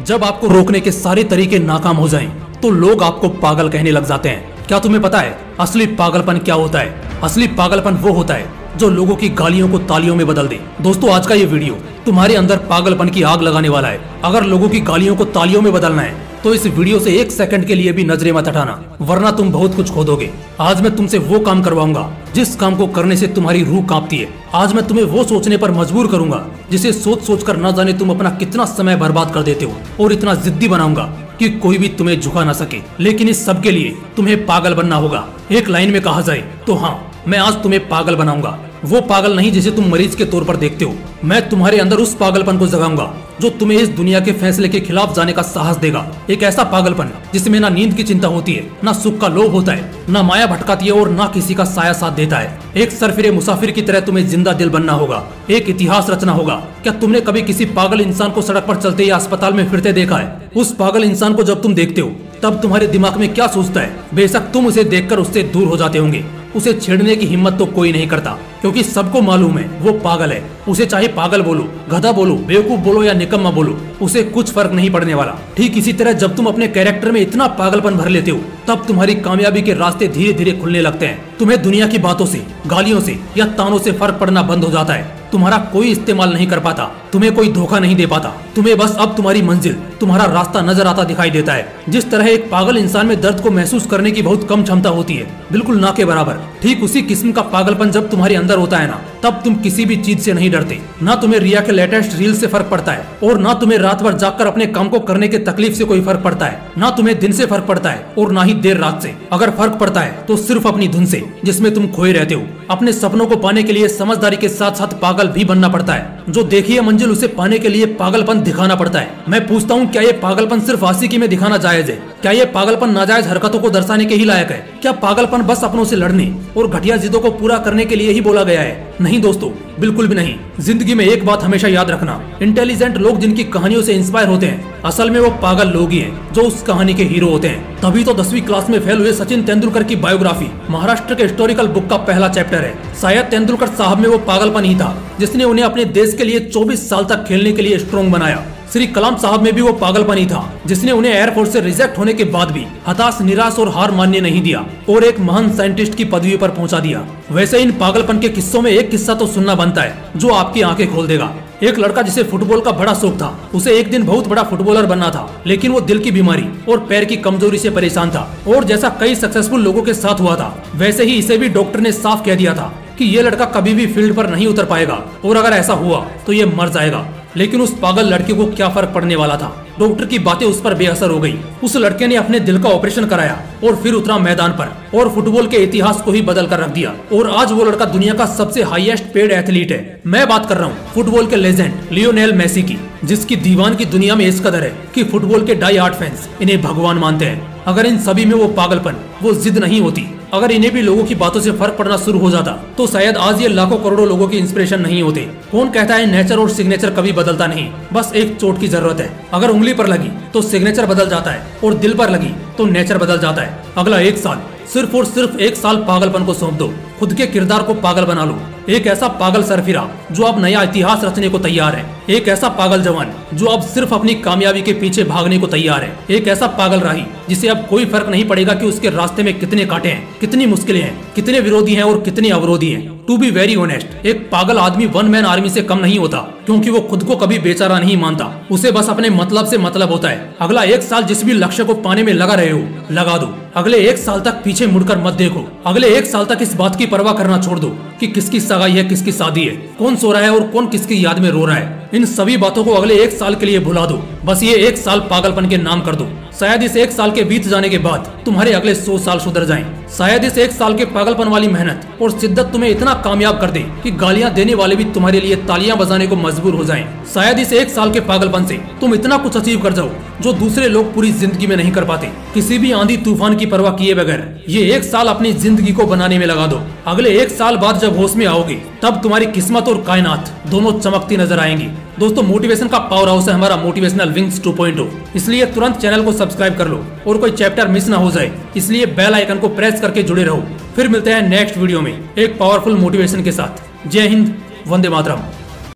जब आपको रोकने के सारे तरीके नाकाम हो जाएं, तो लोग आपको पागल कहने लग जाते हैं। क्या तुम्हें पता है असली पागलपन क्या होता है? असली पागलपन वो होता है जो लोगों की गालियों को तालियों में बदल दे। दोस्तों, आज का ये वीडियो तुम्हारे अंदर पागलपन की आग लगाने वाला है। अगर लोगों की गालियों को तालियों में बदलना है तो इस वीडियो से एक सेकंड के लिए भी नजरें मत हटाना, वरना तुम बहुत कुछ खो दोगे। आज मैं तुमसे वो काम करवाऊंगा जिस काम को करने से तुम्हारी रूह कांपती है। आज मैं तुम्हें वो सोचने पर मजबूर करूंगा जिसे सोच सोच कर न जाने तुम अपना कितना समय बर्बाद कर देते हो, और इतना जिद्दी बनाऊंगा कि कोई भी तुम्हें झुका ना सके। लेकिन इस सब के लिए तुम्हें पागल बनना होगा। एक लाइन में कहा जाए तो हाँ, मैं आज तुम्हें पागल बनाऊंगा। वो पागल नहीं जिसे तुम मरीज के तौर पर देखते हो। मैं तुम्हारे अंदर उस पागलपन को जगाऊंगा जो तुम्हें इस दुनिया के फैसले के खिलाफ जाने का साहस देगा। एक ऐसा पागलपन जिसमें ना नींद की चिंता होती है, ना सुख का लोभ होता है, ना माया भटकाती है, और ना किसी का साया साथ देता है। एक सरफिरे मुसाफिर की तरह तुम्हें जिंदा दिल बनना होगा, एक इतिहास रचना होगा। क्या तुमने कभी किसी पागल इंसान को सड़क पर चलते या अस्पताल में फिरते देखा है? उस पागल इंसान को जब तुम देखते हो तब तुम्हारे दिमाग में क्या सोचता है? बेशक तुम उसे देखकर उससे दूर हो जाते होंगे। उसे छेड़ने की हिम्मत तो कोई नहीं करता, क्योंकि सबको मालूम है वो पागल है। उसे चाहे पागल बोलो, गधा बोलो, बेवकूफ बोलो या निकम्मा बोलो, उसे कुछ फर्क नहीं पड़ने वाला। ठीक इसी तरह जब तुम अपने कैरेक्टर में इतना पागलपन भर लेते हो तब तुम्हारी कामयाबी के रास्ते धीरे धीरे खुलने लगते हैं। तुम्हें दुनिया की बातों से, गालियों से या तानों से फर्क पड़ना बंद हो जाता है। तुम्हारा कोई इस्तेमाल नहीं कर पाता, तुम्हें कोई धोखा नहीं दे पाता। तुम्हें बस अब तुम्हारी मंजिल, तुम्हारा रास्ता नजर आता दिखाई देता है। जिस तरह एक पागल इंसान में दर्द को महसूस करने की बहुत कम क्षमता होती है, बिल्कुल ना के बराबर, ठीक उसी किस्म का पागलपन जब तुम्हारे अंदर होता है ना, तब तुम किसी भी चीज से नहीं डरते। ना तुम्हें रिया के लेटेस्ट रील से फर्क पड़ता है, और ना तुम्हें रात भर जागकर अपने काम को करने के तकलीफ से कोई फर्क पड़ता है। ना तुम्हें दिन से फर्क पड़ता है, और ना ही देर रात से। अगर फर्क पड़ता है तो सिर्फ अपनी धुन से, जिसमें तुम खोए रहते हो। अपने सपनों को पाने के लिए समझदारी के साथ साथ पागल भी बनना पड़ता है। जो देखी है मंजिल, उसे पाने के लिए पागलपन दिखाना पड़ता है। मैं पूछता हूँ, क्या ये पागलपन सिर्फ आशिकी में दिखाना जायज है? क्या ये पागलपन नाजायज हरकतों को दर्शाने के ही लायक है? क्या पागलपन बस अपनों से लड़ने और घटिया जिद्दों को पूरा करने के लिए ही बोला गया है? नहीं दोस्तों, बिल्कुल भी नहीं। जिंदगी में एक बात हमेशा याद रखना, इंटेलिजेंट लोग जिनकी कहानियों से इंस्पायर होते हैं, असल में वो पागल लोग ही हैं जो उस कहानी के हीरो होते हैं। तभी तो 10वीं क्लास में फेल हुए सचिन तेंदुलकर की बायोग्राफी महाराष्ट्र के हिस्टोरिकल बुक का पहला चैप्टर है। शायद तेंदुलकर साहब में वो पागलपन ही था जिसने उन्हें अपने देश के लिए 24 साल तक खेलने के लिए स्ट्रॉन्ग बनाया। श्री कलाम साहब में भी वो पागलपन ही था जिसने उन्हें एयरफोर्स से रिजेक्ट होने के बाद भी हताश, निराश और हार मानने नहीं दिया, और एक महान साइंटिस्ट की पदवी पर पहुंचा दिया। वैसे इन पागलपन के किस्सों में एक किस्सा तो सुनना बनता है जो आपकी आंखें खोल देगा। एक लड़का जिसे फुटबॉल का बड़ा शौक था, उसे एक दिन बहुत बड़ा फुटबॉलर बनना था, लेकिन वो दिल की बीमारी और पैर की कमजोरी से परेशान था। और जैसा कई सक्सेसफुल लोगों के साथ हुआ था, वैसे ही इसे भी डॉक्टर ने साफ कह दिया था कि ये लड़का कभी भी फील्ड पर नहीं उतर पाएगा, और अगर ऐसा हुआ तो ये मर जाएगा। लेकिन उस पागल लड़के को क्या फर्क पड़ने वाला था? डॉक्टर की बातें उस पर बेअसर हो गई। उस लड़के ने अपने दिल का ऑपरेशन कराया और फिर उतरा मैदान पर, और फुटबॉल के इतिहास को ही बदल कर रख दिया। और आज वो लड़का दुनिया का सबसे हाईएस्ट पेड एथलीट है। मैं बात कर रहा हूँ फुटबॉल के लेजेंड लियोनेल मेसी की, जिसकी दीवान की दुनिया में इस कदर है कि फुटबॉल के डाई हार्ड फैंस इन्हें भगवान मानते हैं। अगर इन सभी में वो पागलपन, वो जिद नहीं होती, अगर इन्हें भी लोगों की बातों से फर्क पड़ना शुरू हो जाता, तो शायद आज ये लाखों करोड़ों लोगों की इंस्पिरेशन नहीं होते। कौन कहता है नेचर और सिग्नेचर कभी बदलता नहीं? बस एक चोट की जरूरत है। अगर उंगली पर लगी तो सिग्नेचर बदल जाता है, और दिल पर लगी तो नेचर बदल जाता है। अगला एक साल, सिर्फ और सिर्फ एक साल पागलपन को सौंप दो। खुद के किरदार को पागल बना लो। एक ऐसा पागल सरफिरा जो अब नया इतिहास रचने को तैयार है। एक ऐसा पागल जवान जो अब सिर्फ अपनी कामयाबी के पीछे भागने को तैयार है। एक ऐसा पागल राही जिसे अब कोई फर्क नहीं पड़ेगा कि उसके रास्ते में कितने कांटे हैं, कितनी मुश्किलें हैं, कितने विरोधी हैं और कितने अवरोधी हैं। टू बी वेरी ऑनेस्ट, एक पागल आदमी वन मैन आर्मी से कम नहीं होता, क्योंकि वो खुद को कभी बेचारा नहीं मानता। उसे बस अपने मतलब से मतलब होता है। अगला एक साल जिस भी लक्ष्य को पाने में लगा रहे हो, लगा दो। अगले एक साल तक पीछे मुड़कर मत देखो। अगले एक साल तक इस बात की परवाह करना छोड़ दो कि किसकी सगाई है, किसकी शादी है, कौन सो रहा है और कौन किसकी याद में रो रहा है। इन सभी बातों को अगले एक साल के लिए भुला दो। बस ये एक साल पागलपन के नाम कर दो। शायद इस एक साल के बीत जाने के बाद तुम्हारे अगले 100 साल सुधर जाएं। शायद इस एक साल के पागलपन वाली मेहनत और शिद्दत तुम्हें इतना कामयाब कर दे कि गालियां देने वाले भी तुम्हारे लिए तालियां बजाने को मजबूर हो जाएं। शायद इस एक साल के पागलपन से तुम इतना कुछ अचीव कर जाओ जो दूसरे लोग पूरी जिंदगी में नहीं कर पाते। किसी भी आंधी तूफान की परवाह किए बगैर ये एक साल अपनी जिंदगी को बनाने में लगा दो। अगले एक साल बाद जब होश में आओगे, तब तुम्हारी किस्मत और कायनात दोनों चमकती नजर आएंगी। दोस्तों, मोटिवेशन का पावर हाउस है हमारा मोटिवेशनल विंग्स 2.0, इसलिए तुरंत चैनल को सब्सक्राइब कर लो और कोई चैप्टर मिस ना हो जाए, इसलिए बेल आइकन को प्रेस करके जुड़े रहो। फिर मिलते हैं नेक्स्ट वीडियो में एक पावरफुल मोटिवेशन के साथ। जय हिंद, वंदे मातरम।